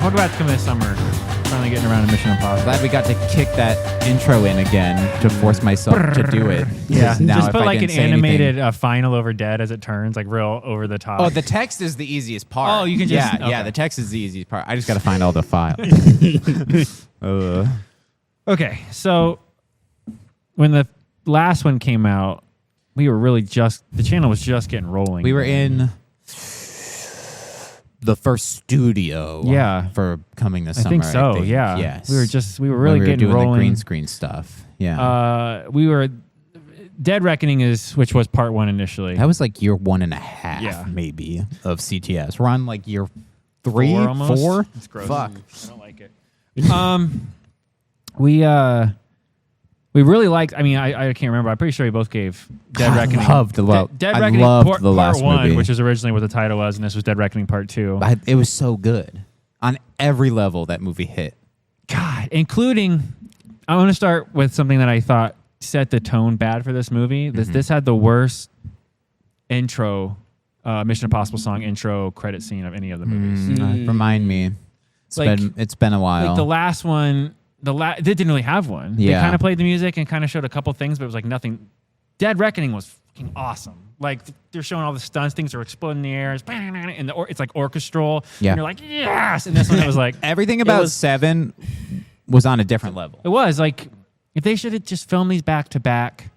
Welcome back to ComingThisSummer. Finally getting around to Mission Impossible. Glad we got to kick that intro in again to force myself to do it. Yeah, Now just if put I like an didn't say animated final over dead as it turns, like real over the top. Oh, the text is the easiest part. Oh, you can just... Yeah, yeah, the text is the easiest part. I just got to find all the files. Okay, so when the last one came out, we were really the channel was just getting rolling. We were in the first studio for Coming This Summer. I think so, yeah. Yes. We were really getting doing rolling. The green screen stuff. Yeah. We were... Dead Reckoning which was part one initially. That was like year 1.5, maybe, of CTS. We're on like year 3, 4. It's gross. Fuck. I don't like it. We really liked. I mean, I can't remember. I'm pretty sure we both gave Dead Reckoning. I loved the Dead Reckoning loved the last part one, movie, which is originally what the title was, and this was Dead Reckoning Part 2. It was so good on every level. That movie hit. God, including. I want to start with something that I thought set the tone bad for this movie. This had the worst intro, Mission Impossible song intro credit scene of any of the movies. Remind me. It's been a while. Like the last one. They didn't really have one. Yeah. They kind of played the music and kind of showed a couple things, but it was like nothing. Dead Reckoning was fucking awesome. Like they're showing all the stunts, things are exploding in the air, and it's like orchestral. Yeah. And you're like, yes. And this one, it was like everything about 7 was on a different level. It was like if they should have just filmed these back to back,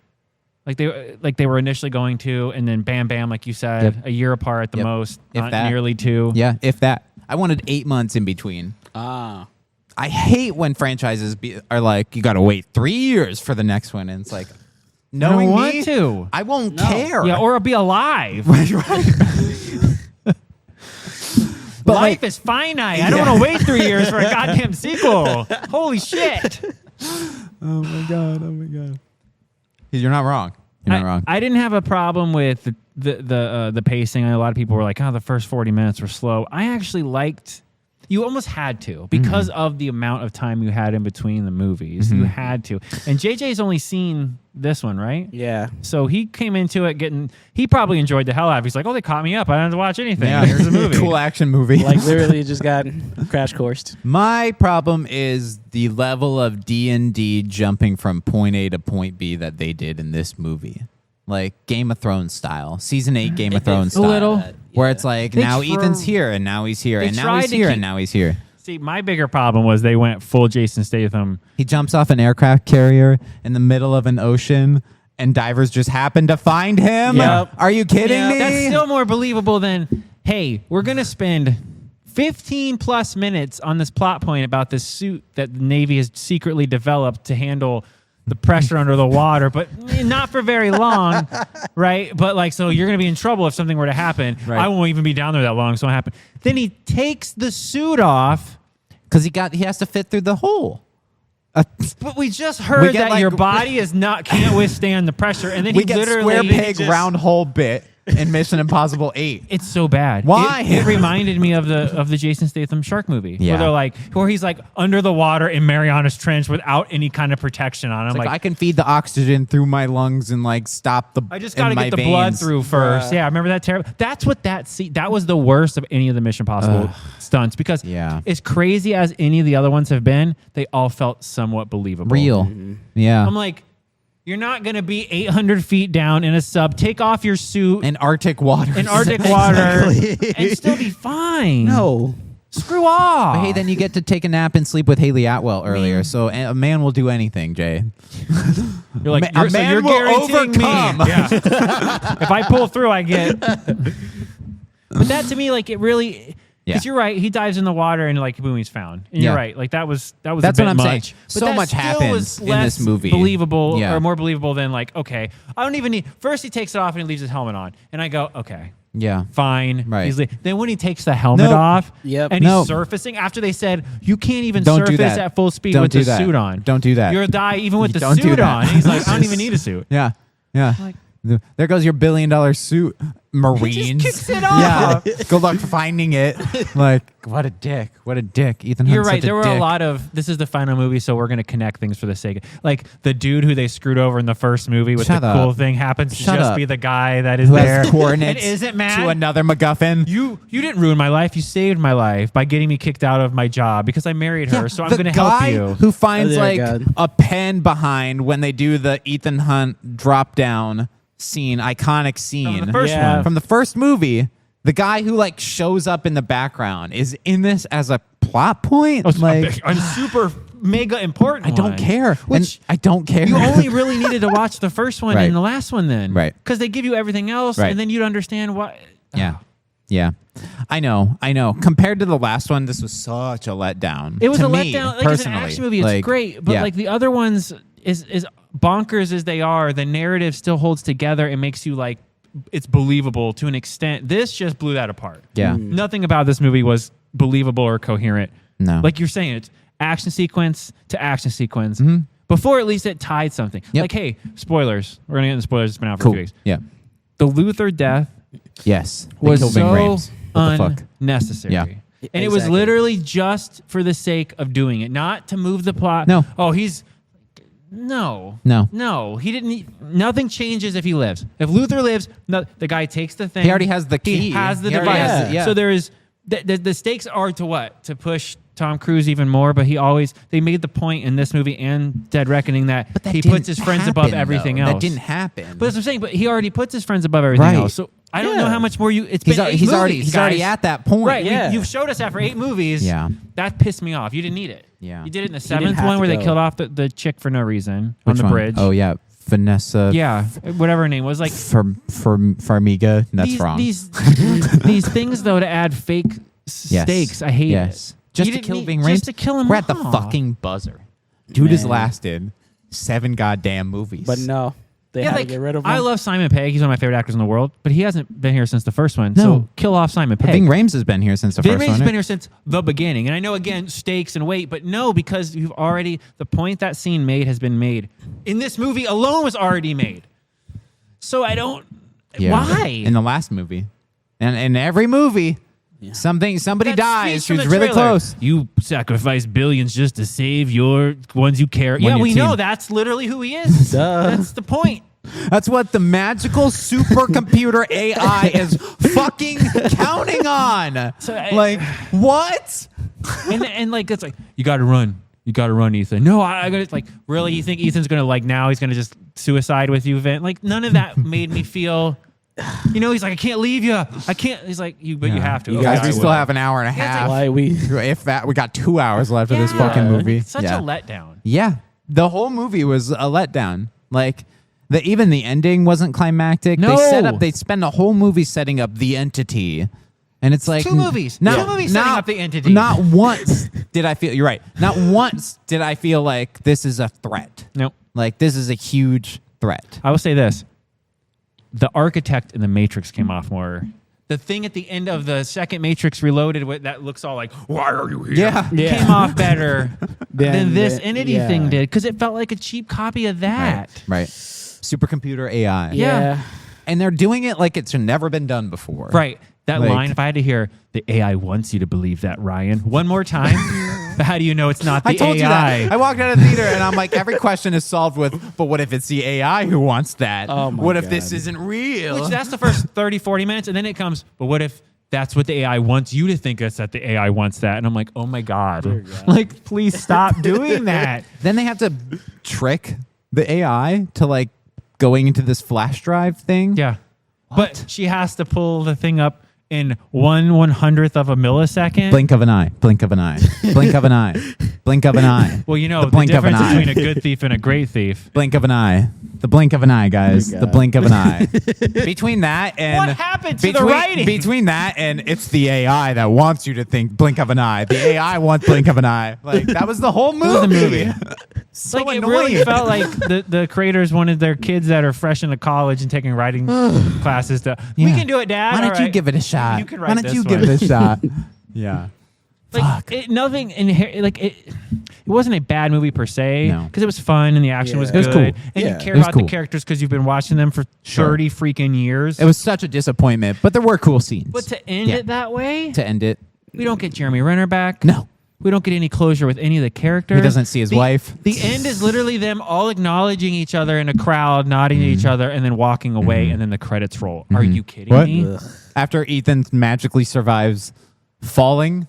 like they were initially going to, and then bam, bam, like you said, a year apart at the most, not nearly 2. Yeah, if that. I wanted 8 months in between. I hate when franchises are like, you got to wait 3 years for the next one. And it's like, knowing I don't want me, to. I won't care. Yeah, or I'll be alive. But life is finite. I don't want to wait 3 years for a goddamn sequel. Holy shit. Oh, my God. You're not wrong. You're not wrong. I didn't have a problem with the pacing. A lot of people were like, oh, the first 40 minutes were slow. I actually liked... You almost had to because of the amount of time you had in between the movies. You had to. And JJ's only seen this one, right? Yeah. So he came into it he probably enjoyed the hell out of it. He's like, oh, they caught me up. I don't have to watch anything. Yeah. Here's a movie. Cool action movie. Like literally just got crash coursed. My problem is the level of D&D jumping from point A to point B that they did in this movie. Like Game of Thrones style. Season 8 Game of Thrones style. A little. Where it's like, now Ethan's here, and now he's here, and now he's here, and now he's here. See, my bigger problem was they went full Jason Statham. He jumps off an aircraft carrier in the middle of an ocean, and divers just happen to find him? Yep. Are you kidding me? That's still more believable than, hey, we're going to spend 15 plus minutes on this plot point about this suit that the Navy has secretly developed to handle the pressure under the water, but not for very long, right? But like, so you're going to be in trouble if something were to happen. Right. I won't even be down there that long, so it won't happen. Then he takes the suit off. Because he has to fit through the hole. But we just heard that your body can't withstand the pressure, and then we he get literally square peg round hole bit in Mission Impossible 8. It's so bad. Why? It reminded me of the Jason Statham shark movie. Yeah. Where he's like under the water in Marianas Trench without any kind of protection on him. Like I can feed the oxygen through my lungs and like stop the. I just got to get the blood through first. Yeah, remember that terrible. That's what that was the worst of any of the Mission Impossible stunts because as crazy as any of the other ones have been, they all felt somewhat believable. Real. Yeah. I'm like, you're not going to be 800 feet down in a sub, take off your suit. In Arctic water. And still be fine. No. Screw off. But hey, then you get to take a nap and sleep with Haley Atwell earlier. So a man will do anything, Jay. You're like, a man will overcome. Yeah. If I pull through, I get. But that to me, like, it really. Because you're right, he dives in the water and like boom, he's found. And you're right, like that was That's a bit what I'm much. saying. But So much happens in this movie. Believable or more believable than like, okay, I don't even need. First, he takes it off and he leaves his helmet on, and I go, okay, yeah, fine. Right. Then when he takes the helmet off, and he's Nope. surfacing after they said you can't even Don't do surface that. at full speed Don't with do the that. suit on. Don't do that. You'll die even with the Don't do suit that. on. And he's like, I don't even need a suit. Yeah. Yeah. Like, there goes your $1 billion suit. Marines. kicks it off. Yeah. Good luck finding it. Like, what a dick. What a dick. Ethan Hunt's You're right. such There were dick. a lot of, this is the final movie, so we're going to connect things for the sake of, like, the dude who they screwed over in the first movie with Shut the up. cool thing happens to Shut just up. be the guy that is Who there. has coordinates and isn't mad. to another MacGuffin. You didn't ruin my life. You saved my life by getting me kicked out of my job because I married her. So I'm the going to help guy you. who finds Oh, like dear God. a pen behind when they do the Ethan Hunt drop down scene, iconic scene From the first Yeah. one. from the first movie. The guy who like shows up in the background is in this as a plot point. Like, a super mega important I don't one. care. Which And I don't care. you only really needed to watch the first one Right. and the last one then. Right. Because they give you everything else Right. and then you'd understand why. Yeah. Yeah. I know. Compared to the last one, this was such a letdown. It was to a me, letdown. Like, it's an personally. action movie. It's Like, great. But yeah. like the other ones, is bonkers as they are, the narrative still holds together and makes you like, it's believable to an extent. This just blew that apart. Yeah. Nothing about this movie was believable or coherent. No. Like you're saying, it's action sequence to action sequence. Before at least it tied something. Yep. Like, hey, spoilers. We're going to get into spoilers. It's been out for Cool. 2 weeks. Yeah. The Luther death Yes. They was killed Ving so Rhames. What the fuck? unnecessary. Yeah. And it was Exactly. literally just for the sake of doing it, not to move the plot. No. Oh, no. He didn't need, nothing changes if he lives. If Luther lives, the guy takes the thing. He already has the key. He has the He already device. has it, yeah. So there is the stakes are to what? To push Tom Cruise even more, but they made the point in this movie and Dead Reckoning that he puts his friends above everything else. That didn't happen. But that's what I'm saying. But he already puts his friends above everything Right. else. So I don't know how much more it's been. he's 8 already movies, he's already guys. at that point. Right. Yeah. You've showed us that for 8 movies. Yeah. That pissed me off. You didn't need it. Yeah. You did it in the didn't 7th have one to where they go. killed off the chick for no reason Which on the one? bridge. Oh yeah, Vanessa. Yeah. Whatever her name was. Like Farmiga. That's these, wrong. These things though to add fake Yes. stakes. I hate Yes. it. Just You to didn't kill need- Ving Rhames. Just to kill him We're at the off. fucking buzzer. Dude has Man. lasted 7 goddamn movies. But no, they had to get rid of him. I love Simon Pegg. He's one of my favorite actors in the world, but he hasn't been here since the first one. No. So kill off Simon Pegg. Ving Rhames has been here since the Ving first Rhames one. has been here since the beginning. And I know, again, stakes and weight, but no, because you've already, the point that scene made has been made. In this movie alone was already made. So I don't, Yeah. why? In the last movie, and in every movie, somebody That dies speech from who's the really trailer. close. You sacrifice billions just to save your ones you care. When Yeah, your we team- know that's literally who he is. Duh. That's the point. That's what the magical supercomputer AI is fucking counting on. So like what? And like it's like you got to run. You got to run, Ethan. No, I gotta like really. You think Ethan's gonna like now? He's gonna just suicide with you, Vin? Like none of that made me feel. You know, he's like, I can't leave you. I can't. He's like, you, but you have to. You Okay, guys, Guys, I we will. still have an hour and a Yeah, it's half. Why we? If that, we got 2 hours left of this Yeah. fucking movie. Such yeah. a letdown. Yeah, the whole movie was a letdown. Like even the ending wasn't climactic. No. They spend a whole movie setting up the entity, and it's like 2 movies. No, 2 movies setting up the entity. Not once did I feel. You're right. Not once did I feel like this is a threat. Nope. Like this is a huge threat. I will say this: the architect in the Matrix came off more. The thing at the end of the second Matrix Reloaded that looks all like, why are you here? Yeah. Yeah. Came off better than this the- entity yeah. thing did because it felt like a cheap copy of that. Right. Supercomputer AI. Yeah. And they're doing it like it's never been done before. Right. That Like- line, if I had to hear, the AI wants you to believe that, Ryan, one more time, but how do you know it's not the I told AI? you that. I walked out of the theater and I'm like, every question is solved with, but what if it's the AI who wants that? Oh my what if God. this isn't real? Which that's the first 30, 40 minutes, and then it comes, but what if that's what the AI wants you to think it's that the AI wants that? And I'm like, oh my God. God. Like, please stop doing that. Then they have to trick the AI to like going into this flash drive thing. Yeah. But she has to pull the thing up in 1/100th of a millisecond. Blink of an eye. Blink of an eye. Blink of an eye. Blink of an eye. Well, you know, the blink of an difference eye. between a good thief and a great thief. Blink of an eye. The blink of an eye, guys. Oh my The God. blink of an eye. Between that and What happened to the writing? Between that and it's the AI that wants you to think blink of an eye. The AI wants blink of an eye. Like that was the whole movie. was the movie. So Like, it annoying. really felt like the creators wanted their kids that are fresh into college and taking writing classes to, we Yeah. can do it, Dad. Why All don't you right. give it a shot? You can Why write don't this you one. give it a shot? Yeah. Like nothing in like it wasn't a bad movie per se because it was fun and the action was good. It was cool. And you care about the characters because you've been watching them for 30 freaking years. It was such a disappointment, but there were cool scenes. But to end it that way, we don't get Jeremy Renner back. No. We don't get any closure with any of the characters. He doesn't see his wife. The end is literally them all acknowledging each other in a crowd, nodding to each other, and then walking away, and then the credits roll. Are you kidding me? Ugh. After Ethan magically survives falling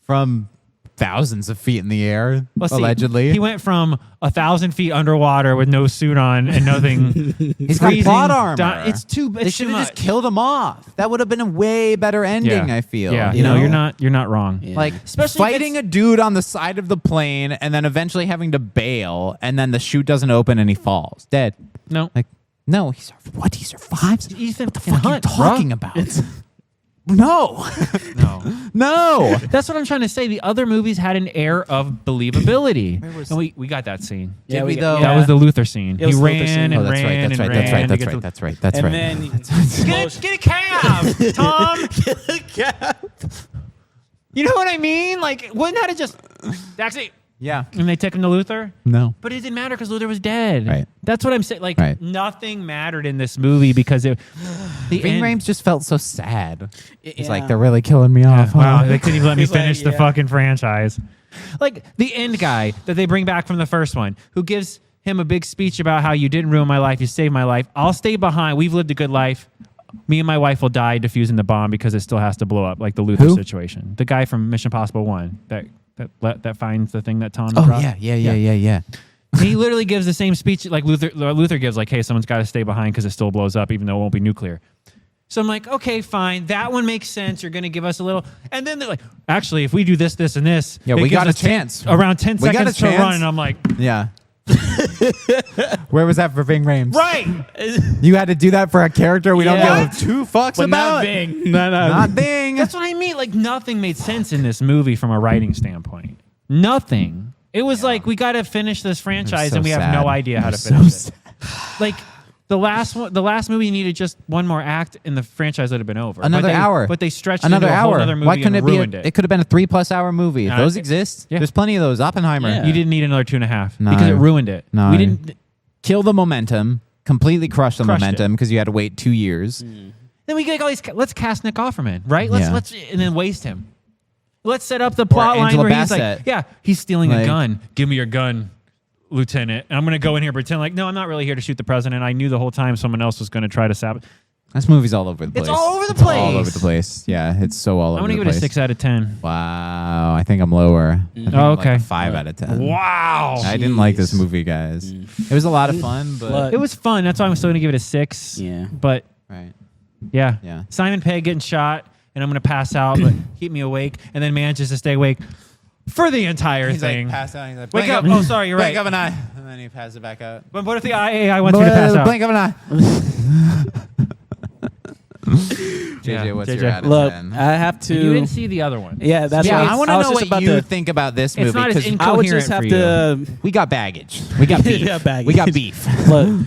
from thousands of feet in the air, allegedly. He went from 1,000 feet underwater with no suit on and nothing. He's got plot armor. They should have just killed him off. That would have been a way better ending, I feel. Yeah, you know? you're not wrong. Yeah. Like, especially fighting a dude on the side of the plane and then eventually having to bail and then the chute doesn't open and he falls. Dead. No. Like, no, he survives? Ethan, what the fuck are you talking about? No. That's what I'm trying to say. The other movies had an air of believability. And we got that scene. Did we though? That was the Luther scene. He ran and that's ran right. That's right. And then get a cab, Tom. Get a cab. You know what I mean? Like, wouldn't that have just actually? Yeah. And they took him to Luther? No. But it didn't matter because Luther was dead. Right. That's what I'm saying. Like, nothing mattered in this movie because the Ving Rhames just felt so sad. He's like, they're really killing me off. Wow, they couldn't even let me finish the fucking franchise. Like, the end guy that they bring back from the first one, who gives him a big speech about how you didn't ruin my life, you saved my life. I'll stay behind. We've lived a good life. Me and my wife will die defusing the bomb because it still has to blow up, like the Luther situation. The guy from Mission Impossible 1 that finds the thing that Tom dropped. Yeah. He literally gives the same speech like Luther gives, like, hey, someone's got to stay behind because it still blows up, even though it won't be nuclear. So I'm like, okay, fine. That one makes sense. You're going to give us a little. And then they're like, actually, if we do this, this, and this, we got a chance. Around 10 seconds to run. And I'm like, yeah. Where was that for Ving Rhames? Right. You had to do that for a character we don't give two fucks but about? Not Ving. Not Ving. That's what I mean. Like, nothing made sense in this movie from a writing standpoint. Nothing. It was like, we got to finish this franchise and we have no idea how to finish it. Like, the last movie needed just one more act and the franchise would have been over. Another hour. But they stretched another it into a hour. whole other movie. Why couldn't and it be? ruined it. It could have been a 3+ hour movie. No, Those exist. Yeah. There's plenty of those. Oppenheimer. Yeah. You didn't need another 2.5 No. because it ruined it. No. We didn't kill the momentum. Completely crush the momentum because you had to wait 2 years. Then we get all these. Let's cast Nick Offerman, right? Let's and then waste him. Let's set up the plot line where he's like, he's stealing a gun. Give me your gun, Lieutenant. And I'm going to go in here and pretend like, no, I'm not really here to shoot the president. I knew the whole time someone else was going to try to sabotage. This movie's all over the place. It's all over the place. All over the place. Yeah, it's so all over the place. I'm going to give it a 6 out of 10. Wow. I think I'm lower. I think I'm like a 5 out of 10. Wow. I didn't like this movie, guys. It was a lot of fun, but it was fun. That's why I'm still going to give it a 6. Yeah. But yeah. Simon Pegg getting shot, and I'm going to pass out, but keep me awake, and then manages to stay awake for the entire thing. Like, pass out. He's like, wake up. Oh, sorry, you're right. Blink of an eye. And then he passes it back out. But what if the AI wants me to pass out? Blink of an eye. JJ, what's your out of 10? I have to. You didn't see the other one. Yeah, that's why I want to know what you think about this movie. It's not as I would just have to. We got baggage. We got beef. We got beef. Look,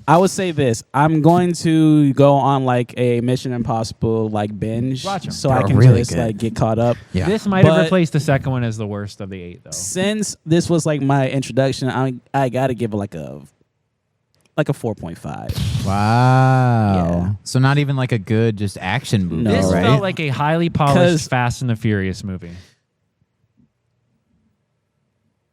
I would say this. I'm going to go on like a Mission Impossible like binge, so I can really just good. like get caught up. Yeah. This might have replaced the second one as the worst of the 8, though. Since this was like my introduction, I got to give it like a 4.5. Wow. Yeah. So not even like a good just action movie. No, This right? felt like a highly polished Fast and the Furious movie.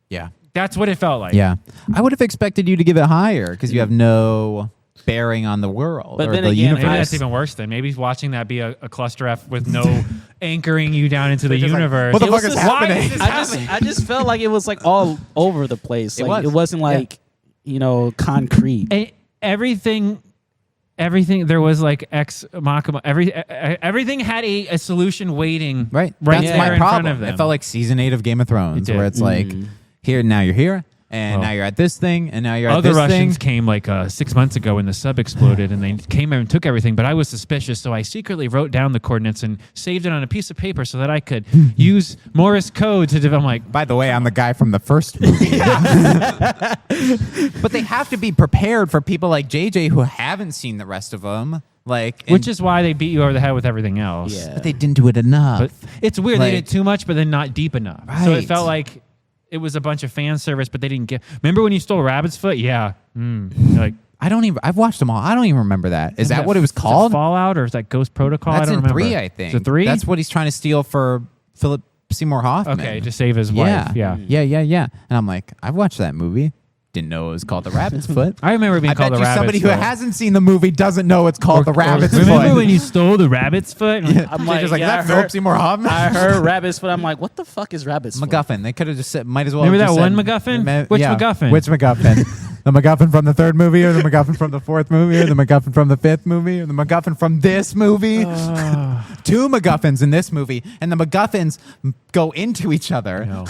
Yeah. That's what it felt like. Yeah. I would have expected you to give it higher because you have no bearing on the world But or then the again, Maybe universe. that's even worse then. Maybe watching that be a cluster F with no anchoring you down into the universe. what the It fuck was is just- happening? Why is this happening? I just felt like it was like all over the place. It Like was. it wasn't like concrete. And everything there was like ex machina. Everything had a solution waiting. Right. Right That's there my in front problem. of them. It felt like season 8 of Game of Thrones It where did. it's like now you're here. And now you're at this thing, and now you're at Other this Russians thing. came like 6 months ago when the sub exploded, and they came and took everything. But I was suspicious, so I secretly wrote down the coordinates and saved it on a piece of paper so that I could use Morse code to develop. I'm like, By the way, I'm the guy from the first movie. But they have to be prepared for people like JJ who haven't seen the rest of them. Like, Which is why they beat you over the head with everything else. Yeah. but they didn't do it enough. But it's weird. Like- They did too much, but then not deep enough. So it Right. felt like it was a bunch of fan service, but they didn't get. Remember when you stole Rabbit's Foot? Yeah. Like, I've watched them all. I don't even remember that. Is that what it was called? Fallout or is that Ghost Protocol? That's I don't in remember. 3, I think. Is it 3? That's what he's trying to steal for Philip Seymour Hoffman. okay to save his wife. Yeah. Yeah. And I'm like, I've watched that movie. Didn't know it was called The Rabbit's Foot. I remember being I called bet the you Rabbit's somebody Foot. who hasn't seen the movie doesn't know it's called The Rabbit's Foot. Remember when you stole the Rabbit's Foot? I'm They're just like, yeah, that's Philip Seymour Hoffman. I heard Rabbit's Foot. I'm like, what the fuck is Rabbit's Foot? MacGuffin. They could have just said, might as well. Remember have that just one said, MacGuffin? Which MacGuffin? Which MacGuffin? The MacGuffin from the 3rd movie, or the MacGuffin from the 4th movie, or the MacGuffin from the 5th movie, or the MacGuffin from this movie? 2 MacGuffins in this movie, and the MacGuffins go into each other. No.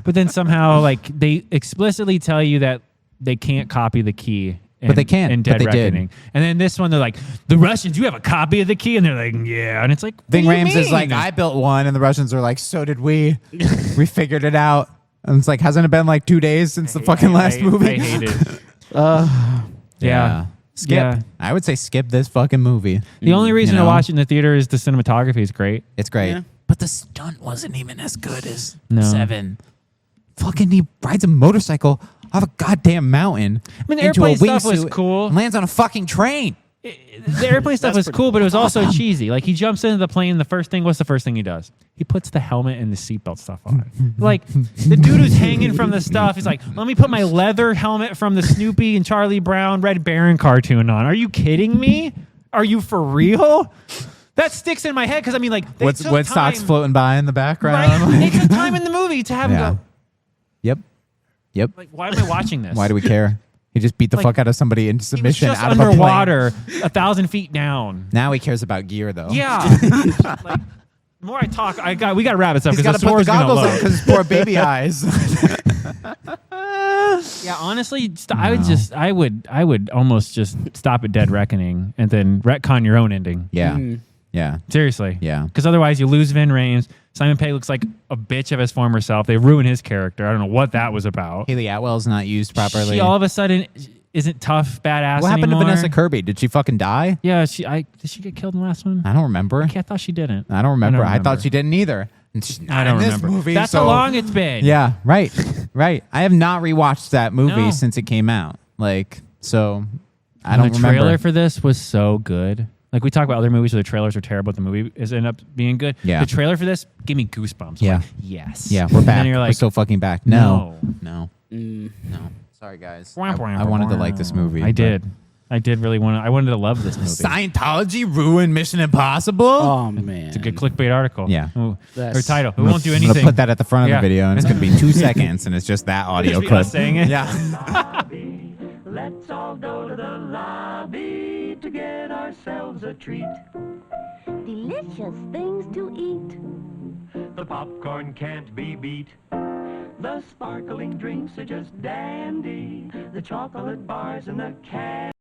But then somehow, like, they explicitly tell you that they can't copy the key. But they can, In but Dead they did. Reckoning. And then this one, they're like, the Russians, you have a copy of the key? And they're like, yeah. And it's like, Ving what do you Rhames is like, mean? I built one, and the Russians are like, so did we. We figured it out. And it's like, hasn't it been like 2 days since the fucking last movie? I hate it. Yeah. Skip. Yeah. I would say skip this fucking movie. The only reason You to know? watch it in the theater is the cinematography is great. It's great. Yeah. But the stunt wasn't even as good as No. 7. Fucking he rides a motorcycle off a goddamn mountain. I mean, the into a airplane stuff was wingsuit cool. and lands on a fucking train. The airplane stuff was pretty cool, but it was also cheesy. Like, he jumps into the plane. What's the first thing he does? He puts the helmet and the seatbelt stuff on. Like, the dude who's hanging from the stuff, he's like, let me put my leather helmet from the Snoopy and Charlie Brown Red Baron cartoon on. Are you kidding me? Are you for real? That sticks in my head because, I mean, like, they took Woodstock's time, floating by in the background. right? They took time in the movie to have him go, Yep. like, why am I watching this? Why do we care? He just beat the Like, fuck out of somebody into He was submission just out of a plane. underwater, 1,000 feet down. Now he cares about gear, though. Yeah. Like, the more I talk, we got rabbits up He's because got the to put the score's gonna goggles on load. because his poor baby eyes. Yeah, honestly, I would almost just stop at Dead Reckoning and then retcon your own ending. Yeah. Mm. Yeah. Seriously. Yeah. Because otherwise you lose Vin Rhames. Simon Pegg looks like a bitch of his former self. They ruin his character. I don't know what that was about. Haley Atwell's not used properly. She all of a sudden isn't tough, badass What happened anymore. to Vanessa Kirby? Did she fucking die? Yeah, did she get killed in the last one? I don't remember. I thought she didn't. I don't remember. I thought she didn't either. And she's not I don't in this remember. movie. That's so how long it's been. Yeah, right. Right. I have not rewatched that movie No. since it came out. Like, so I And don't the trailer remember. for this was so good. Like, we talk about other movies where the trailers are terrible, but the movie is end up being good. Yeah. The trailer for this gave me goosebumps. Yeah. I'm like, yes. Yeah, we're And back. then you're like, We're so fucking back. No. No. Mm. No. Sorry, guys. wah, wah, I wanted to like this movie. I but- did. I did really want to. I wanted to love this movie. Scientology ruined Mission Impossible? Oh man, It's a good clickbait article. Yeah. Ooh, That's- or title. We I'm won't do gonna anything. put that at the front of Yeah. the video, and it's going to be 2 seconds, and it's just that audio Just be clip. us saying it. Yeah. Let's all go to the lobby to get ourselves a treat. Delicious things to eat. The popcorn can't be beat. The sparkling drinks are just dandy. The chocolate bars and the candy.